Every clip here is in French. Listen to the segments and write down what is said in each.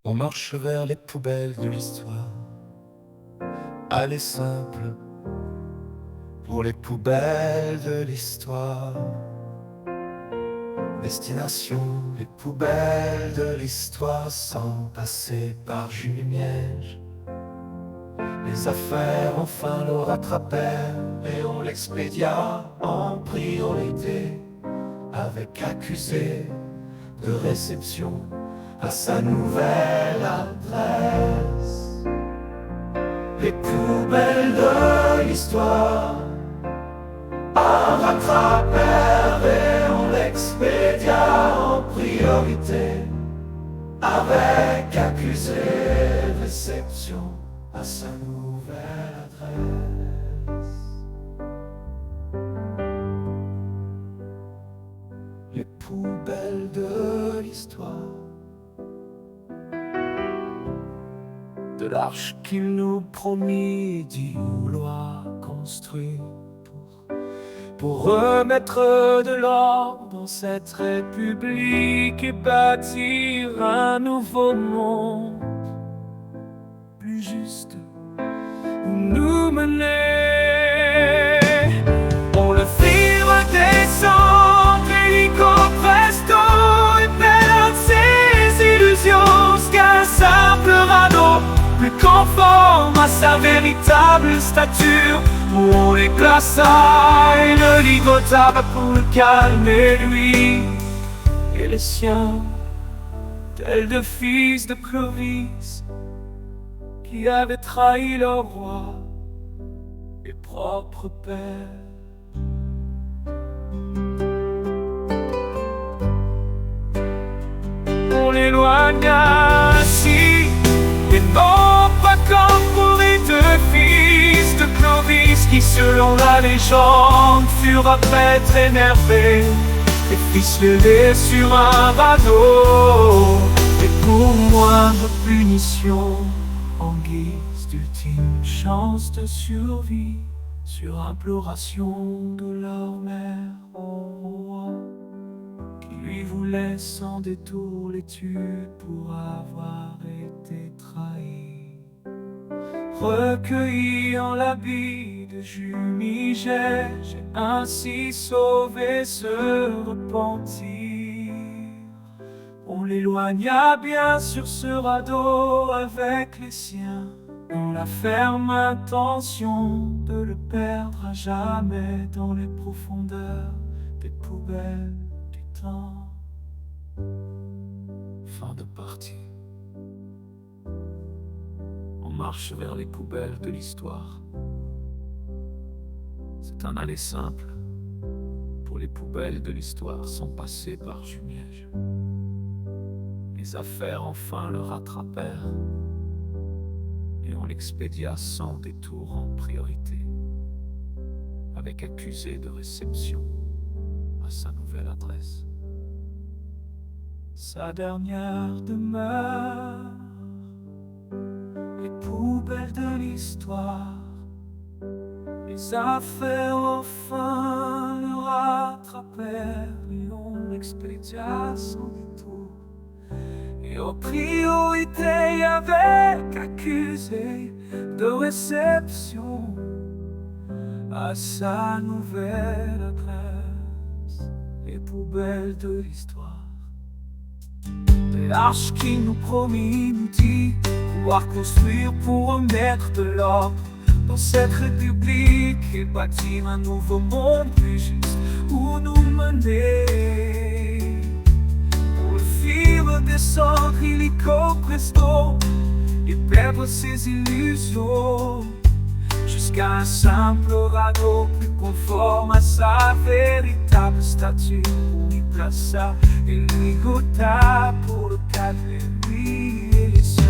On marche vers les poubelles de l'histoire. Allez simple pour les poubelles de l'histoire. Destination, les poubelles de l'histoire, sans passer par jus et miège. Les affaires enfin le rattrapèrent et on l'expédia en priorité, avec accusé de réception à sa nouvelle adresse. Les poubelles de l'histoire rattrapèrent et on l'expédia en priorité, avec accusé de réception à sa nouvelle adresse. Les poubelles de l'histoire, de l'arche qu'il nous promit d'y vouloir construire pour remettre de l'ordre dans cette république et bâtir un nouveau monde plus juste où nous mener. On le fit redescendre illico presto et perdre ses illusions jusqu'à un simple radeau plus conforme à sa véritable stature, où on les plaça et le ligotaba pour le calmer lui et les siens, tels deux fils de Clovis qui avaient trahi leur roi et propre père. On l'éloigne ainsi, et non pas comme pour les deux fils de Clovis qui, selon la légende, furent après très énervés et ficelés sur un radeau, et pour moindre punition, en guise d'ultime chance de survie, sur imploration de leur mère au roi, qui lui voulait sans détour les tuer pour avoir été trahi. Recueilli en l'habit de Jumigène, j'ai ainsi sauvé ce repentir. On l'éloigna bien sur ce radeau avec les siens, dans la ferme intention de le perdre à jamais dans les profondeurs des poubelles du temps. Fin de partie. On marche vers les poubelles de l'histoire. C'est un aller simple pour les poubelles de l'histoire, sans passer par Jumièges. Les affaires enfin le rattrapèrent et on l'expédia sans détour en priorité, avec accusé de réception à sa nouvelle adresse. Sa dernière demeure, les poubelles de l'histoire. Les affaires enfin le rattrapèrent et on l'expédia sans détour, et aux priorités avec accusé de réception à sa nouvelle adresse. Les poubelles de l'histoire, des arches qui nous promit, nous dit pouvoir construire pour remettre de l'ordre dans cette république et bâtir un nouveau monde plus juste où nous mener. Pour le faire redescendre illico presto et perdre ses illusions jusqu'à un simple radeau plus conforme à sa véritable stature, où il plaça et ligota pour le calmer lui et les siens.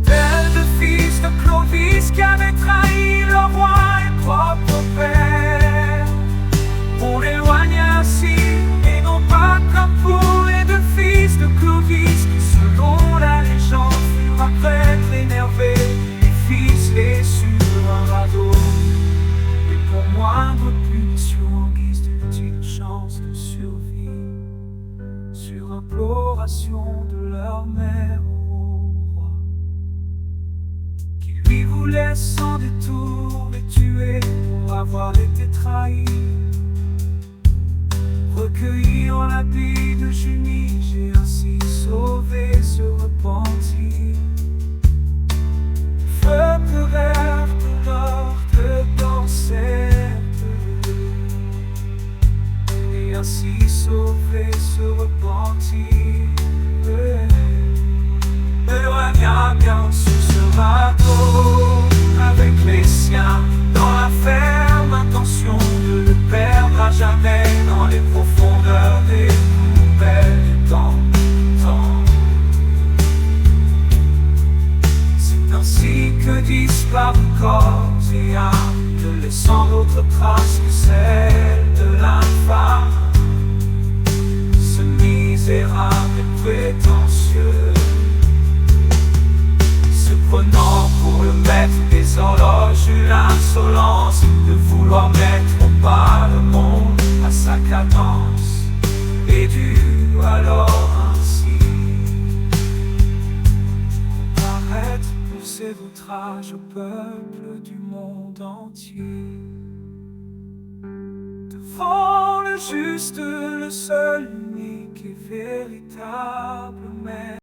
Tel de fils de Clovis qui avait trahi leur roi et propre père. On l'éloigne ainsi, et non pas comme pour les deux fils de Clovis qui, selon la légende, furent après énervés et ficelés sur un radeau, et pour moindre punition en guise d'ultime chance de survie, sur imploration de leur mère. nous laisse sans détour et tué pour avoir été trahi. Recueilli en l'habit de Junie, j'ai ainsi sauvé ce repenti. Feu pleureur de l'ordre dans cette rue, et ainsi sauvé ce repenti. Reviens bien sur ce bateau avec les siens, dans la ferme intention de le perdre à jamais dans les profondeurs des poubelles du temps. C'est ainsi que disparut corps et âme, ne laissant d'autres traces que celles de l'infâme, ce misérable et prétentieux, se prenant pour le maître des horloges, eut l'insolence de vouloir mettre au pas le monde à sa cadence, et dut alors ainsi paraître pour ses outrages au peuple du monde entier. Devant le juste, le seul, unique et véritable maître,